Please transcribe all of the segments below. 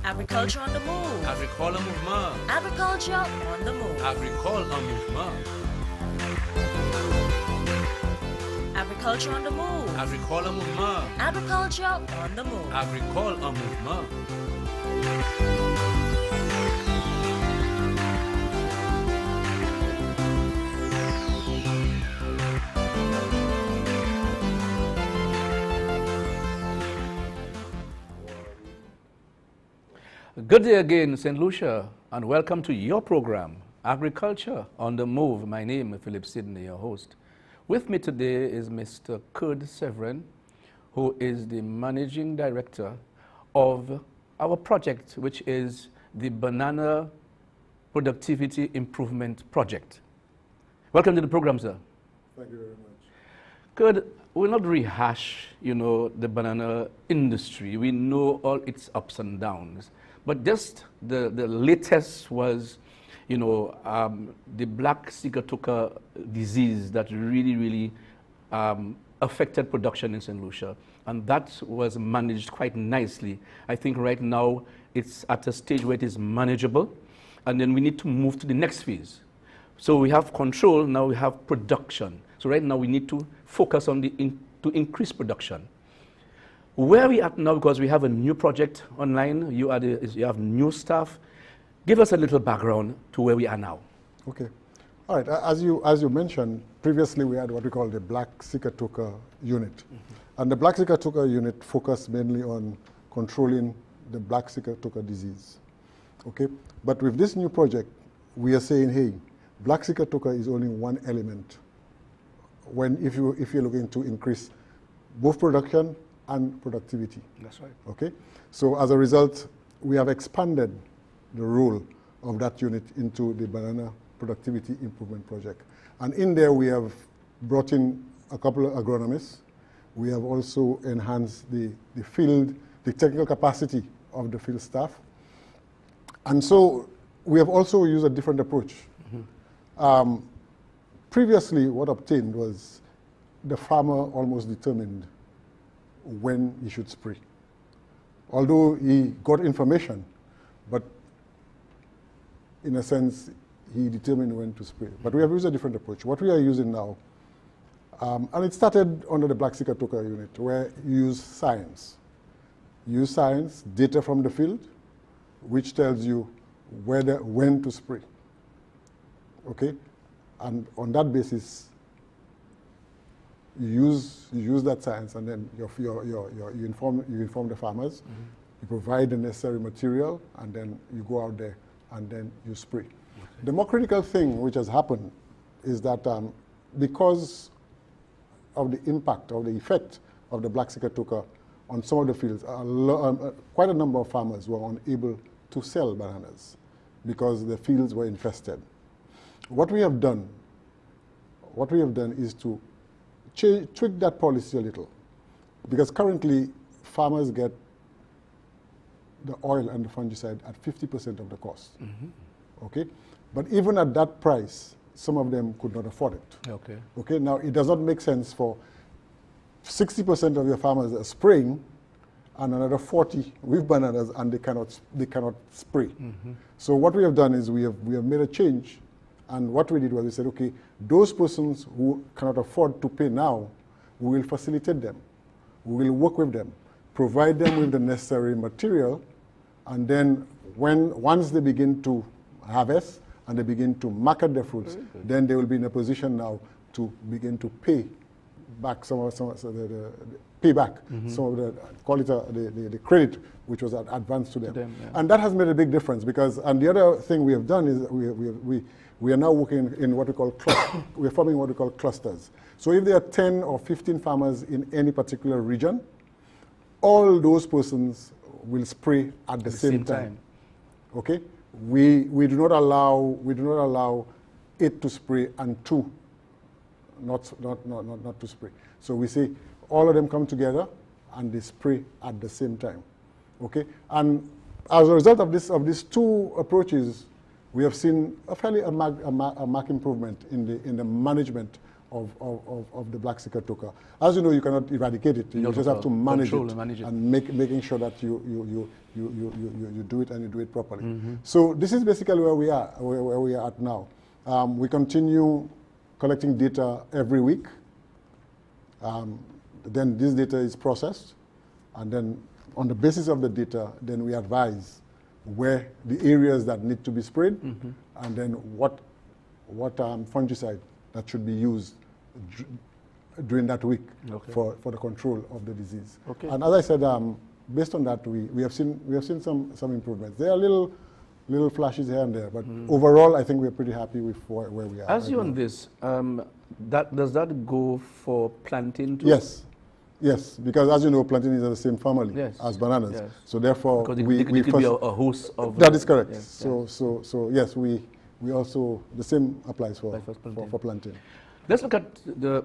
Agriculture on the move. Agricole mouvement. Agriculture on the move. Agricole en mouvement. Agriculture on the move. Agricole en mouvement. Agriculture on the move. Agricole en mouvement. Good day again, St. Lucia, and welcome to your program, Agriculture on the Move. My name is Phillip Sydney, your host. With me today is Mr. Kerde Severin, who is the Managing Director of our project, which is the Banana Productivity Improvement Project. Welcome to the program, sir. Thank you very much. Kurde, we'll not rehash, the banana industry. We know all its ups and downs. But just the latest was, the Black Sigatoka Disease that really affected production in St. Lucia. And that was managed quite nicely. I think right now it's at a stage where it is manageable. And then we need to move to the next phase. So we have control, now we have production. So right now we need to focus on to increase production. Where are we at now, because we have a new project online, you have new staff. Give us a little background to where we are now. Okay. All right. As you mentioned, previously we had what we call the Black Sigatoka unit. Mm-hmm. And the Black Sigatoka unit focused mainly on controlling the Black Sigatoka disease. Okay. But with this new project, we are saying, hey, Black Sigatoka is only one element if you're looking to increase both production and productivity. That's right. Okay? So as a result, we have expanded the role of that unit into the Banana Productivity Improvement Project. And in there, we have brought in a couple of agronomists. We have also enhanced the technical capacity of the field staff. And so we have also used a different approach. Mm-hmm. Previously, what obtained was the farmer almost determined when he should spray. Although he got information, but in a sense, he determined when to spray. But we have used a different approach. What we are using now, and it started under the Black Sigatoka unit, where you use science. You use science, data from the field, which tells you when to spray. Okay? And on that basis, you use that science, and then you inform the farmers. Mm-hmm. You provide the necessary material, and then you go out there and then you spray. Okay. The more critical thing which has happened is that because of the impact or the effect of the Black Sigatoka on some of the fields, quite a number of farmers were unable to sell bananas because the fields were infested. What we have done is to tweak that policy a little, because currently farmers get the oil and the fungicide at 50% of the cost. Mm-hmm. Okay, but even at that price, some of them could not afford it. Okay. Okay. Now it does not make sense for 60% of your farmers are spraying, and another 40 with bananas, and they cannot spray. Mm-hmm. So what we have done is we have made a change. And what we did was we said, okay, those persons who cannot afford to pay now, we will facilitate them. We will work with them, provide them with the necessary material, and then once they begin to harvest and they begin to market their fruits, then they will be in a position now to begin to pay back some of the call it the credit which was advanced to them. Yeah. And that has made a big difference, because, and the other thing we have done is we are now working in what we call we are forming what we call clusters. So if there are 10 or 15 farmers in any particular region, all those persons will spray at the same time. Okay? We do not allow it to spray and two not to spray. So we say all of them come together and they spray at the same time. Okay? And as a result of these two approaches, we have seen a marked improvement in the management of the Black Sigatoka. As you know, you cannot eradicate it. You Not just at have to all. manage Control it and manage it. and making sure that you do it and you do it properly. So this is basically where we are, where we are at now. We continue collecting data every week. Then this data is processed, and then on the basis of the data, then we advise where the areas that need to be sprayed, and then what fungicide that should be used during that week for the control of the disease. Okay. And as I said, based on that, we have seen some improvements. There are little flashes here and there, but overall, I think we're pretty happy with where we are. As you on this, does that go for planting too? Yes, because as you know, plantain is in the same family as bananas. Yes. So therefore, Because we it could first, be a host of... that is correct. Yes, So yes, we also, the same applies for plantain. Let's look at the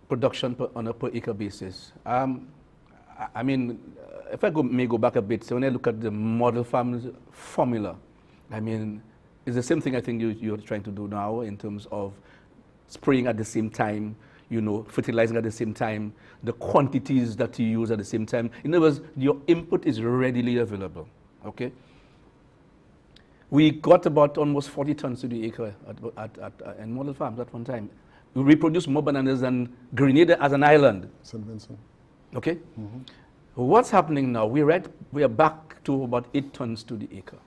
production on a per acre basis. I mean, if I may go back a bit, so when I look at the model farms formula, I mean, it's the same thing I think you're trying to do now in terms of spraying at the same time, fertilizing at the same time, the quantities that you use at the same time. In other words, your input is readily available, okay? We got about almost 40 tons to the acre in model farms at one time. We reproduced more bananas than Grenada as an island. St. Vincent. Okay? What's happening now? We are back to about 8 tons to the acre.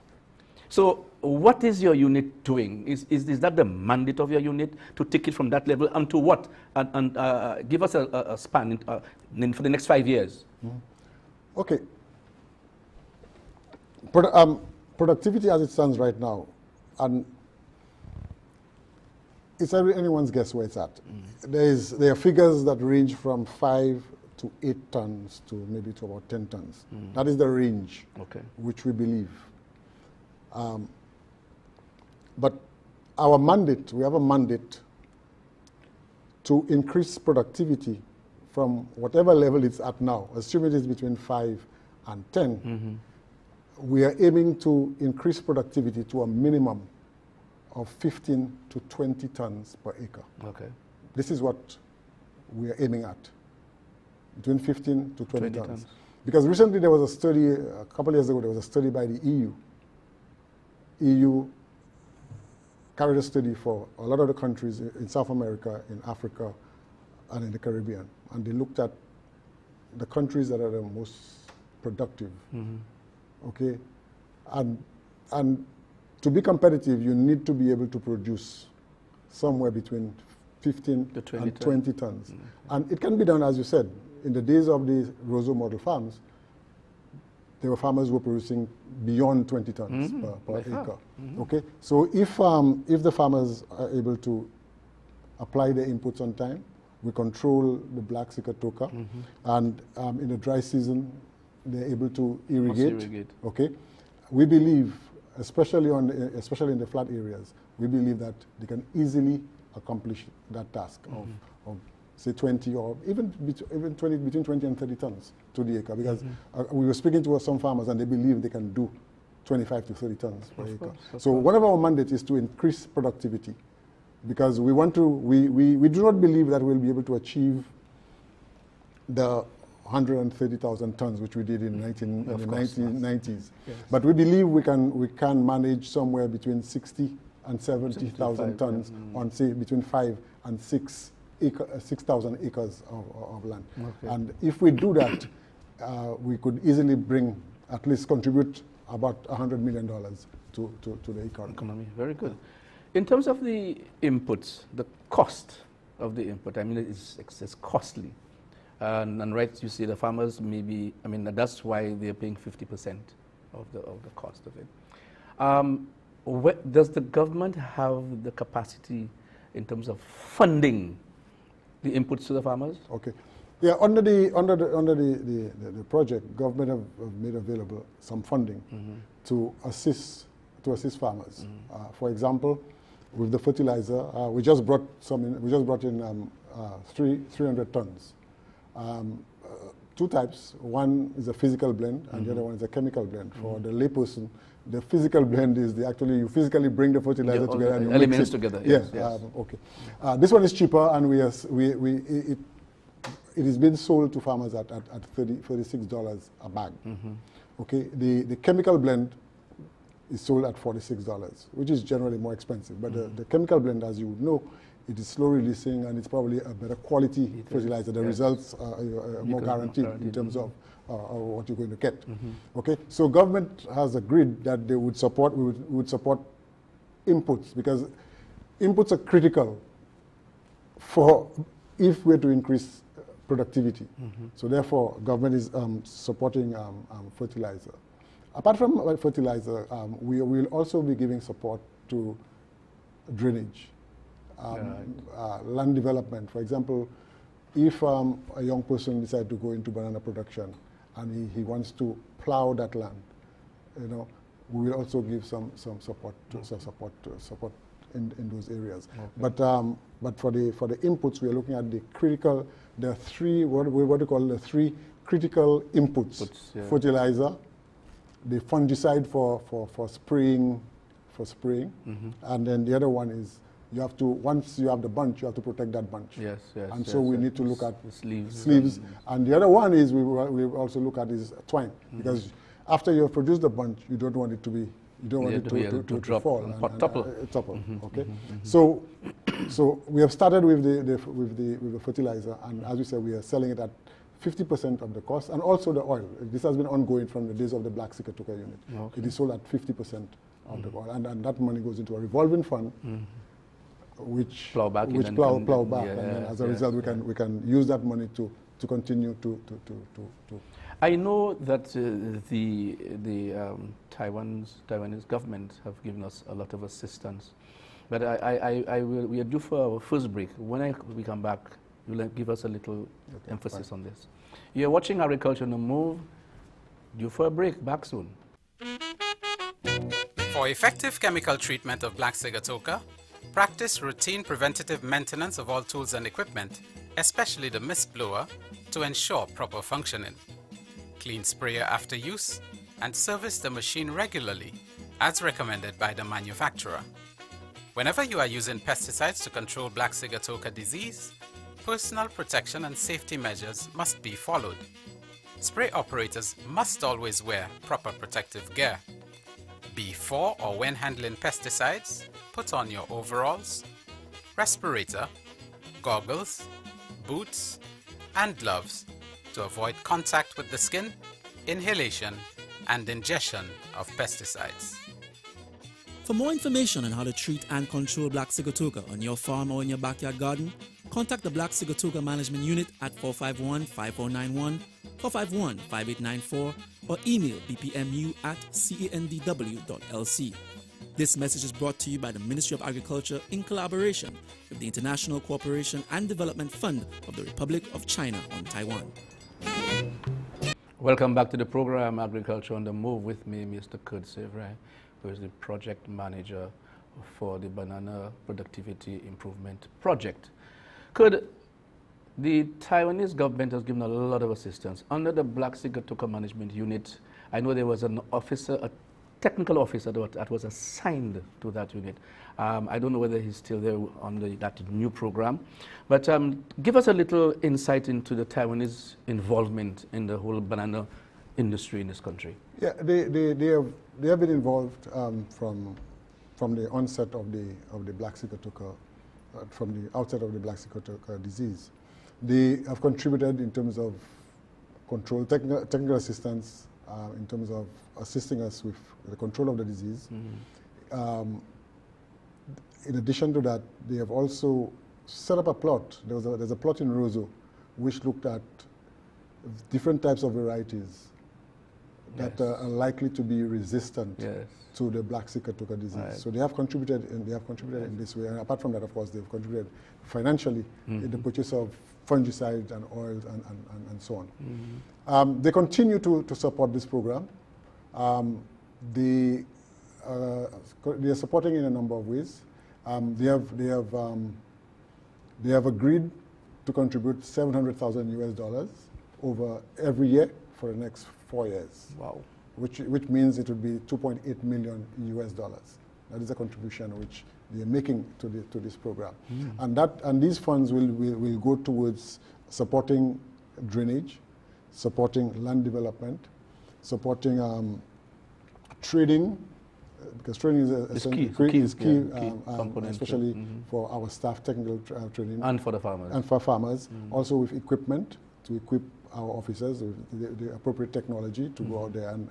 So what is your unit doing? Is that the mandate of your unit to take it from that level and to what? And give us a span for the next 5 years. Okay. Productivity as it stands right now, and it's anyone's guess where it's at. There are figures that range from 5 to 8 tons to maybe to about 10 tons. That is the range which we believe. But our mandate, we have a mandate to increase productivity from whatever level it's at now, assuming it is between 5 and 10. We are aiming to increase productivity to a minimum of 15 to 20 tons per acre. Okay. This is what we are aiming at, between 15 to 20 tons. Because recently there was a study, a couple of years ago, there was a study by the EU. EU carried a study for a lot of the countries in South America, in Africa, and in the Caribbean. And they looked at the countries that are the most productive. Okay? And to be competitive, you need to be able to produce somewhere between 15 and 20 tons. And it can be done, as you said. In the days of the Roseau model farms, there were farmers who were producing beyond 20 tons per acre. Okay? So if the farmers are able to apply their inputs on time, we control the Black Sigatoka, and in the dry season, they're able to irrigate. Okay? We believe, especially in the flat areas, we believe that they can easily accomplish that task of say 20 or even between 20 and 30 tons to the acre, because we were speaking to some farmers and they believe they can do 25 to 30 tons per acre. So one of our mandates is to increase productivity, because we do not believe that we'll be able to achieve the 130,000 tons which we did in the 1990s. Yes. But we believe we can manage somewhere between 60 and 70,000 tons on, say, between 5 and 6,000 acres of land. Okay. And if we do that, we could easily at least contribute about $100 million to the economy. Very good. In terms of the inputs, the cost of the input, I mean, it's costly. And right, you see the farmers maybe, I mean, that's why they're paying 50% of the cost of it. Does the government have the capacity in terms of funding the inputs to the farmers? Okay. Yeah, under the project, government have made available some funding to assist farmers. For example, with the fertilizer, we just brought in 300 tons. two types. One is a physical blend, and the other one is a chemical blend. For the layperson, the physical blend is actually you physically bring the fertilizer together and you elements mix it together. Yes, yes. okay. This one is cheaper, and it is being sold to farmers at $36 a bag. Okay, the chemical blend is sold at $46, which is generally more expensive. But the chemical blend, as you would know, it is slow releasing, and it's probably a better quality fertilizer. The results are more guaranteed in terms of what you're going to get. Okay, so government has agreed that they would support, would support inputs, because inputs are critical for if we're to increase productivity. So therefore, government is supporting fertilizer. Apart from fertilizer, we will also be giving support to drainage, land development. For example, if a young person decides to go into banana production and he wants to plow that land, you know, we will also give some support in those areas. Okay. But for the inputs, we are looking at the three what we call the three critical inputs: fertilizer, the fungicide for spraying, and then the other one is you have to, once you have the bunch, you have to protect that bunch. Yes, yes. And so we need to look at sleeves. And the other one is we also look at is twine, because after you have produced the bunch, you don't want it to be, you don't want it to drop fall and topple. Okay. So we have started with the fertilizer, and as we said, we are selling it at 50% of the cost, and also the oil. This has been ongoing from the days of the Black Sigatoka unit. Okay. It is sold at 50% of the oil, and that money goes into a revolving fund, which plow back, and then as a result, we can use that money to continue to. I know that the Taiwanese government have given us a lot of assistance, but we are due for our first break. When we come back, you'll give us a little emphasis on this. You're watching Agriculture on the Move. Due for a break. Back soon. For effective chemical treatment of Black Sigatoka, practice routine preventative maintenance of all tools and equipment, especially the mist blower, to ensure proper functioning. Clean sprayer after use, and service the machine regularly, as recommended by the manufacturer. Whenever you are using pesticides to control Black Sigatoka disease, personal protection and safety measures must be followed. Spray operators must always wear proper protective gear. Before or when handling pesticides, put on your overalls, respirator, goggles, boots, and gloves to avoid contact with the skin, inhalation, and ingestion of pesticides. For more information on how to treat and control Black Sigatoka on your farm or in your backyard garden, contact the Black Sigatoka Management Unit at 451-5491, 451-5894, or email bpmu@candw.lc. This message is brought to you by the Ministry of Agriculture in collaboration with the International Cooperation and Development Fund of the Republic of China on Taiwan. Welcome back to the program, Agriculture on the Move, with me, Mr. Kerde Severin, who is the project manager for the Banana Productivity Improvement Project. Kerde, the Taiwanese government has given a lot of assistance. Under the Black Sigatoka Management Unit, I know there was an officer, a technical officer that was assigned to that unit. I don't know whether he's still there on that new program, but give us a little insight into the Taiwanese involvement in the whole banana industry in this country. Yeah, they have been involved from the onset of the Black Sigatoka, from the outset of the Black Sigatoka disease. They have contributed in terms of control, technical assistance, in terms of assisting us with the control of the disease. In addition to that, they have also set up a plot. There's a plot in Roseau which looked at different types of varieties that are likely to be resistant to the Black Sigatoka disease. Right. So they have contributed in this way. And apart from that, of course, they've contributed financially in the purchase of fungicides and oils and so on. They continue to support this program. They are supporting in a number of ways. They have agreed to contribute $700,000 US over every year for the next 4 years. Wow. Which means it would be 2.8 million US dollars. That is a contribution which they are making to this program. And these funds will go towards supporting drainage, supporting land development, supporting trading, because training is key component, especially for our staff, technical training. And for the farmers. And for farmers. Also with equipment, to equip our officers with the appropriate technology to go out there and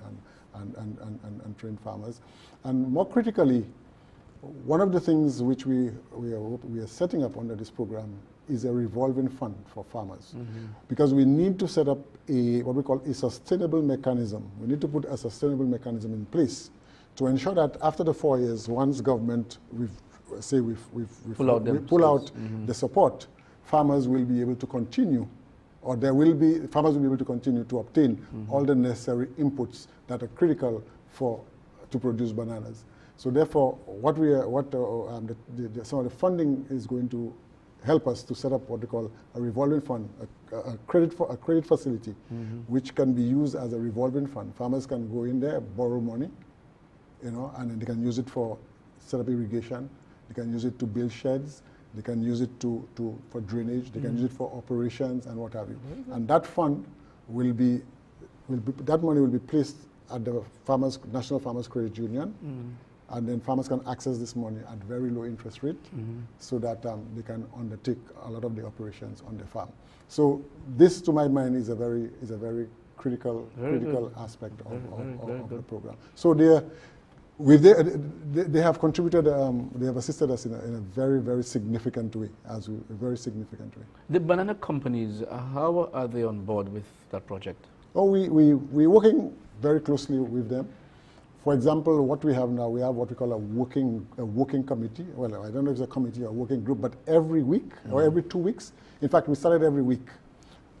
train farmers. And more critically, one of the things which we are setting up under this program is a revolving fund for farmers. Because we need to set up what we call a sustainable mechanism. We need to put a sustainable mechanism in place to ensure that after the 4 years, once government, pull out the support, farmers will be able to continue, or farmers will be able to continue to obtain all the necessary inputs that are critical to produce bananas. So therefore, some of the funding is going to help us to set up what we call a revolving fund, a credit facility, which can be used as a revolving fund. Farmers can go in there, borrow money, and then they can use it for set up irrigation. They can use it to build sheds. They can use it for drainage. They can use it for operations and what have you. And that fund that money will be placed at the National Farmers Credit Union, and then farmers can access this money at very low interest rate, so that they can undertake a lot of the operations on the farm. So this, to my mind, is a very critical aspect of the program. So they have contributed, they have assisted us in a very, very significant way, The banana companies, how are they on board with that project? Oh, we're working very closely with them. For example, what we have now, we have what we call a working committee. Well, I don't know if it's a committee or a working group, but every week or every 2 weeks, in fact, we started every week,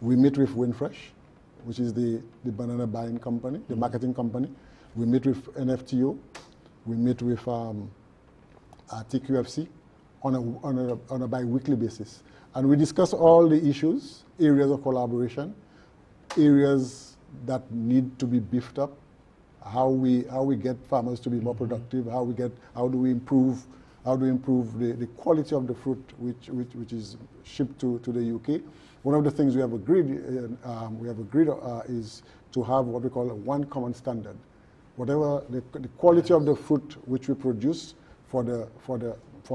we meet with Winfresh, which is the banana buying company, the marketing company. We meet with NFTO, we meet with TQFC on a bi-weekly basis. And we discuss all the issues, areas of collaboration, areas that need to be beefed up, how we get farmers to be more productive, how do we improve the quality of the fruit which is shipped to the UK. One of the things we have agreed is to have what we call one common standard. Whatever the quality of the fruit which we produce for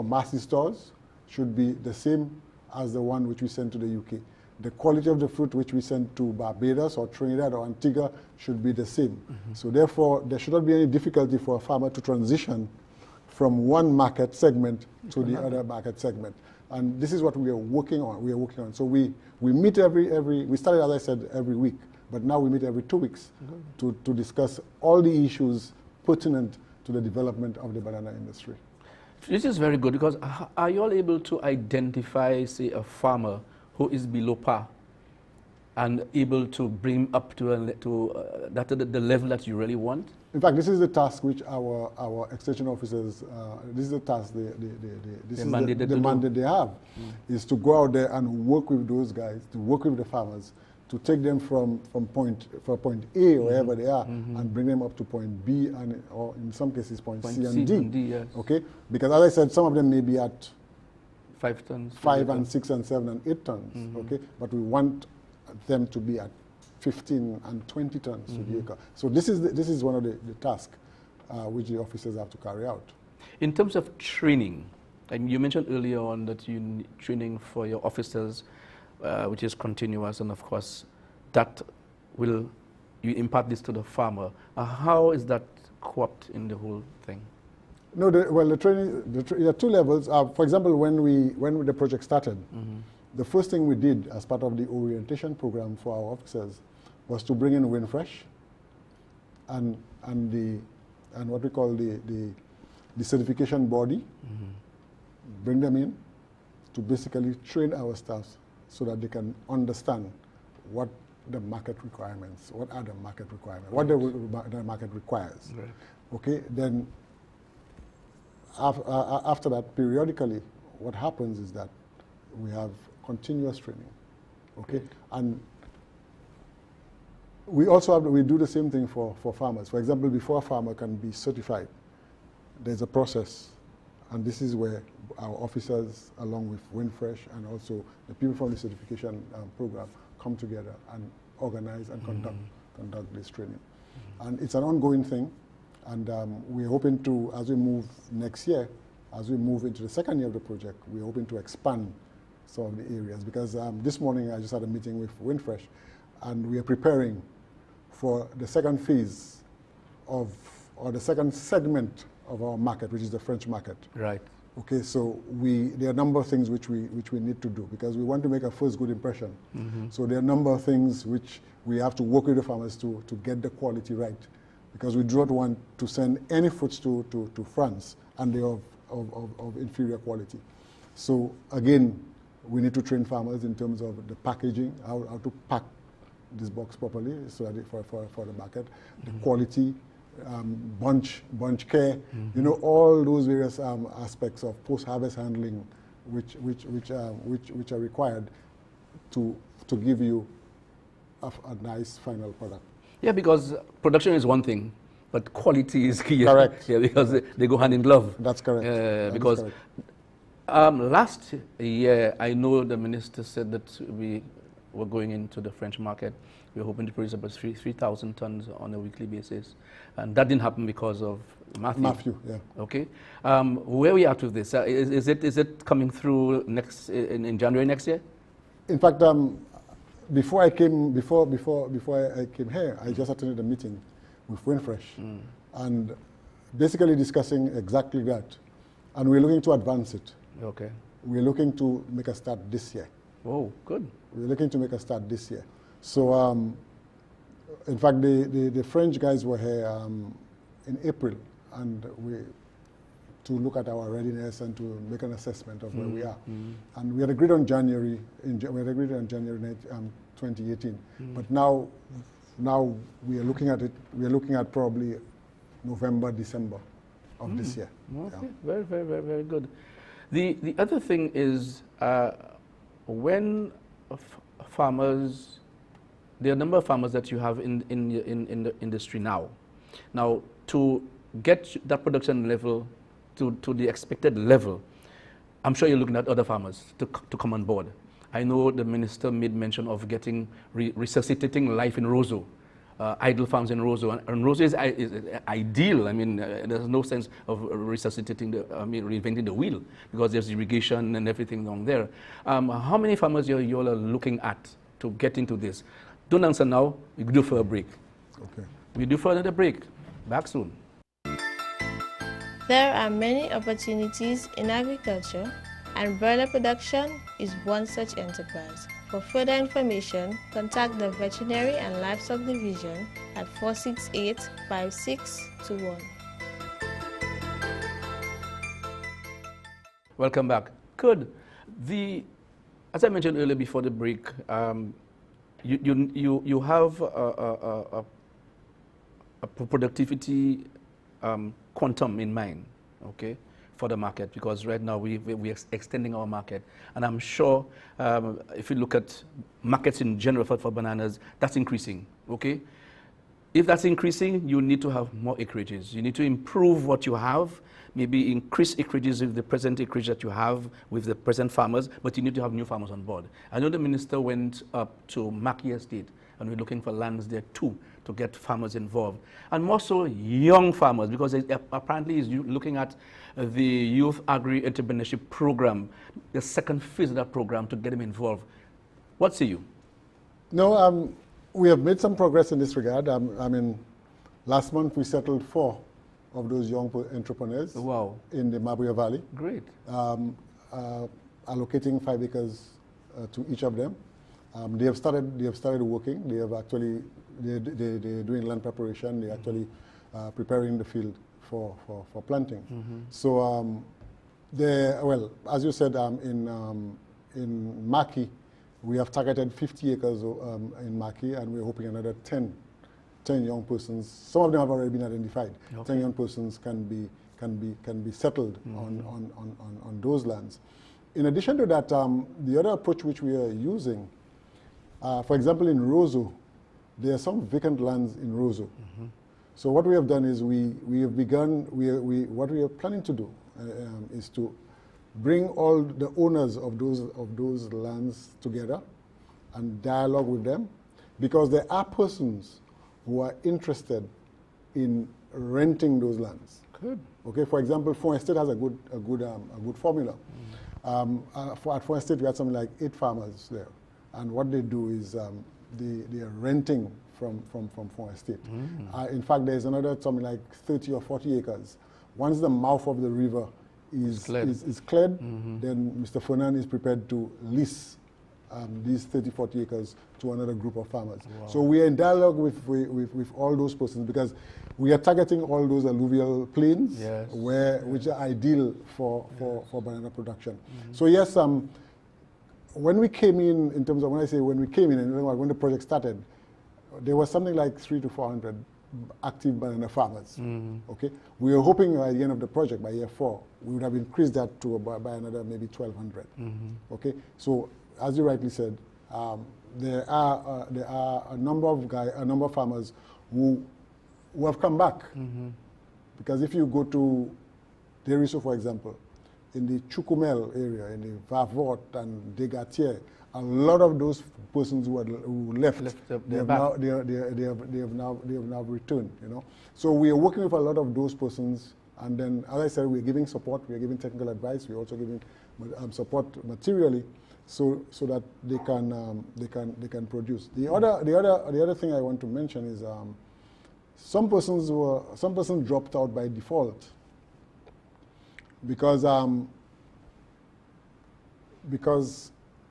mass stores should be the same as the one which we send to the UK. The quality of the fruit which we send to Barbados or Trinidad or Antigua should be the same. So therefore, there should not be any difficulty for a farmer to transition from one market segment to the other market segment. And this is what we are working on. So we meet we started, as I said, every week, but now we meet every 2 weeks to discuss all the issues pertinent to the development of the banana industry. This is very good, because are you all able to identify, say, a farmer who is below par and able to bring up to the level that you really want? In fact, this is the task which our extension officers, this is the task, the mandate they have, is to go out there and work with those guys, to work with the farmers, to take them from point A, wherever they are, and bring them up to point B, or in some cases point C and D. Yes. Okay? Because as I said, some of them may be at 5 tons. 5 and 6 and 7 and 8 tons, okay? But we want them to be at 15 and 20 tons to the acre. So this is one of the tasks which the officers have to carry out. In terms of training, and you mentioned earlier on that you need training for your officers, which is continuous, and of course, you impart this to the farmer. How is that co-opted in the whole thing? No, the training, there are 2 levels. For example, when the project started, the first thing we did as part of the orientation program for our officers was to bring in Winfresh and what we call the certification body, bring them in to basically train our staff so that they can understand what the market requirements, what the market requires. Right. Okay, then after that, periodically, what happens is that we have continuous training, okay? And We also we do the same thing for farmers. For example, before a farmer can be certified, there's a process, and this is where our officers, along with Windfresh and also the people from the certification program, come together and organize and conduct this training. And it's an ongoing thing, and we're hoping to, as we move next year, as we move into the second year of the project, we're hoping to expand some of the areas, because this morning I just had a meeting with Windfresh, and we are preparing for the second phase of, or the second segment of our market, which is the French market. Right. Okay, so there are a number of things which we need to do, because we want to make a first good impression. So there are a number of things which we have to work with the farmers to get the quality right, because we do not want to send any fruits to France and they are of inferior quality. So again, we need to train farmers in terms of the packaging, how to pack this box properly so that for the market, the quality, bunch care, you know, all those various aspects of post-harvest handling which are required to give you a nice final product. Yeah, because production is one thing, but quality is key. Correct. Yeah, because they go hand in glove. That's correct. Because last year, I know the minister said that we were going into the French market. We were hoping to produce about 3,000 tons on a weekly basis. And that didn't happen because of Matthew. Yeah. Okay. Where are we at with this? Is it coming through in January next year? In fact, before I came here, I just attended a meeting with Windfresh, and basically discussing exactly that. And we're looking to advance it. Okay. We're looking to make a start this year. Oh, good. We're looking to make a start this year. So, in fact, the French guys were here in April, and to look at our readiness and to make an assessment of where we are. And we had agreed on January. We had agreed on January 2018. But now we are looking at it. We are looking at probably November, December of this year. Okay. Yeah. Very, very, very, very good. The other thing is when farmers. There are a number of farmers that you have in the industry now. Now, to get that production level to the expected level, I'm sure you're looking at other farmers to come on board. I know the minister made mention of getting resuscitating life in Roseau, idle farms in Roseau, and Roseau is ideal. I mean, there's no sense of reinventing the wheel, because there's irrigation and everything along there. How many farmers you all are looking at to get into this? Don't answer now. We do for a break. Okay. We do for another break. Back soon. There are many opportunities in agriculture, and broiler production is one such enterprise. For further information, contact the Veterinary and Livestock Division at 468-5621. Welcome back. Good. As I mentioned earlier before the break, you have a productivity quantum in mind, okay, for the market, because right now we are extending our market, and I'm sure if you look at markets in general for bananas, that's increasing, okay? If that's increasing, you need to have more acreages. You need to improve what you have, maybe increase acreages with the present acreage that you have with the present farmers, but you need to have new farmers on board. I know the minister went up to Maki Estate, and we're looking for lands there too to get farmers involved. And more so young farmers, because apparently he's looking at the Youth Agri-Entrepreneurship Program, the second phase of that program, to get them involved. What say you? No, we have made some progress in this regard. I mean, last month we settled 4 of those young entrepreneurs. Wow. In the Mabuya Valley. Great. Allocating 5 acres to each of them. They have started working. They have actually they're doing land preparation. They're actually preparing the field for planting. So well, as you said, in Maki, we have targeted 50 acres in Maki, and we're hoping another 10 young persons. Some of them have already been identified. Okay. 10 young persons can be settled on those lands. In addition to that, the other approach which we are using, for example, in Roseau, there are some vacant lands in Roseau. So what we have done is we have begun, what we are planning to do is to bring all the owners of those lands together and dialogue with them, because there are persons who are interested in renting those lands. Good. Okay, for example, Fon Estate has a good formula. At Fon Estate, we had something like 8 farmers there, and what they do is they are renting from Fon Estate. In fact, there's another something like 30 or 40 acres. Once the mouth of the river is cleared, then Mr. Fernan is prepared to lease these 30, 40 acres to another group of farmers. Wow. So we are in dialogue with all those persons, because we are targeting all those alluvial plains, yes, which are ideal for banana production. So yes, when we came in terms of, when I say when we came in, and when the project started, there was something like 300 to 400 active banana farmers. Okay, we were hoping by the end of the project, by year 4, we would have increased that to by another maybe 1,200. Okay, so as you rightly said, there are a number of farmers who have come back. Because if you go to Deriso, for example, in the Chukumel area, in the Vavot and Degatier, a lot of those persons who left, they have now returned. You know, so we are working with a lot of those persons, and then, as I said, we're giving support, we're giving technical advice, we're also giving support materially, so that they can produce. The other thing I want to mention is some persons dropped out by default because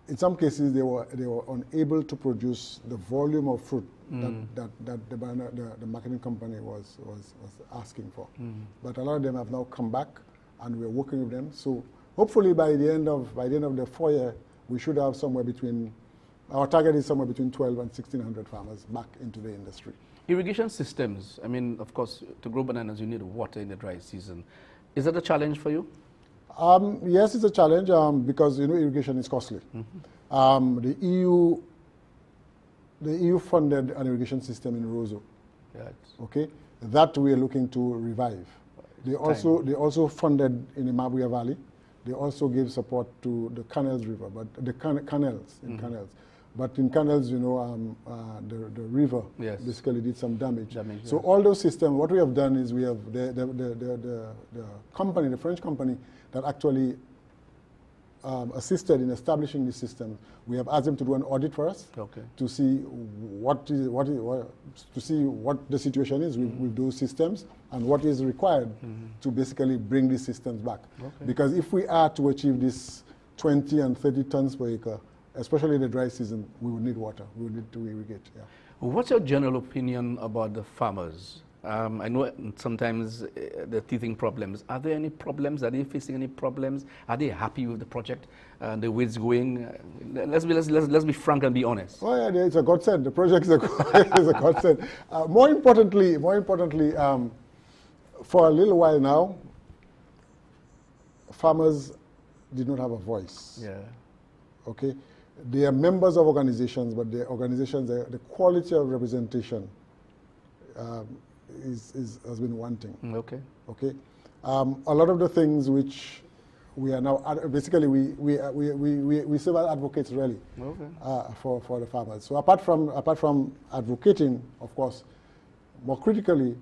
in some cases they were unable to produce the volume of fruit that the marketing company was asking for. But a lot of them have now come back, and we're working with them. So hopefully by the end of the 4 year, we should have somewhere between, our target is somewhere between 1,200 and 1,600 farmers back into the industry. Irrigation systems, I mean, of course, to grow bananas, you need water in the dry season. Is that a challenge for you? Yes, it's a challenge because, irrigation is costly. The EU funded an irrigation system in Roseau. Yes. Okay, that we are looking to revive. They also funded in the Mabuya Valley. They also gave support to the Canals River, but the canals. But in canals, the river basically did some damage. So all those systems, what we have done is we have the French company that actually assisted in establishing the system. We have asked them to do an audit for us to see what the situation is with those systems and what is required to basically bring these systems back. Because if we are to achieve this 20 and 30 tons per acre, especially in the dry season, we will need water. We will need to irrigate. Yeah. What's your general opinion about the farmers? I know sometimes they're teething problems. Are there any problems? Are they facing any problems? Are they happy with the project, the way it's going? Let's be frank and be honest. Oh yeah, it's a godsend. The project is a godsend. More importantly, for a little while now, farmers did not have a voice. Yeah. Okay. They are members of organizations, but the organizations, the quality of representation has been wanting. Okay. Okay. A lot of the things which we are now, basically we serve as advocates really for the farmers. So apart from advocating, of course, more critically,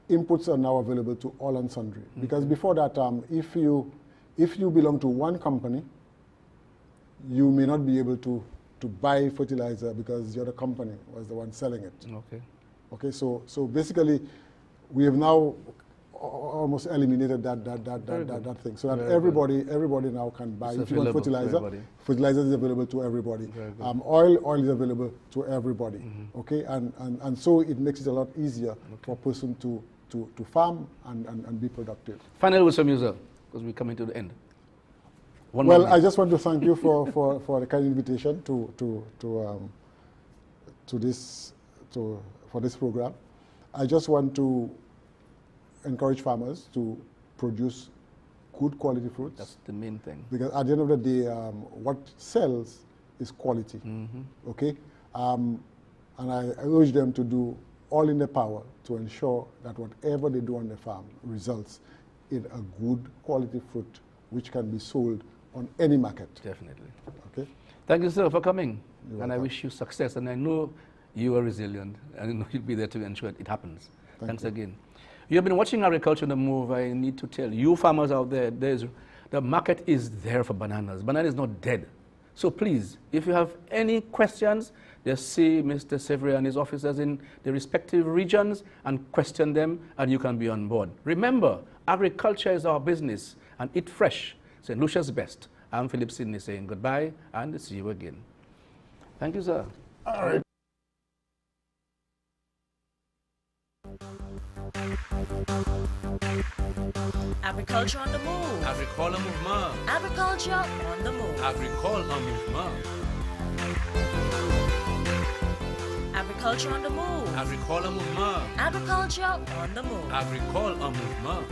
inputs are now available to all and sundry. Because before that, if you belong to one company, you may not be able to buy fertilizer because the other company was the one selling it. Okay. Okay, so basically, we have now almost eliminated that thing, so that everybody now can buy. If you want fertilizer, fertilizer is available to everybody. Oil is available to everybody. Okay, and so it makes it a lot easier for a person to farm and be productive. Final word from you, sir, because we're coming to the end. Well, I just want to thank you for the kind invitation for this program. I just want to encourage farmers to produce good quality fruits. That's the main thing. Because at the end of the day, what sells is quality. Okay. And I urge them to do all in their power to ensure that whatever they do on the farm results in a good quality fruit which can be sold on any market. Definitely. Okay? Thank you, sir, for coming. You're And I welcome. wish you success. And I know you are resilient. And I know you'll be there to ensure it happens. Thanks you. again. You have been watching Agriculture on the Move. I need to tell you farmers out there, the market is there for bananas. Banana is not dead. So please, if you have any questions, just see Mr. Severin and his officers in the respective regions and question them, and you can be on board. Remember, agriculture is our business, and eat fresh. St. Lucia's best. I'm Phillip Sydney saying goodbye, and see you again. Thank you, sir. All right. Agriculture on the move. Agricole mouvement. Agriculture on the move. Agricole en mouvement. Agriculture on the move. Agricole mouvement. Agriculture on the move. Agricole en mouvement.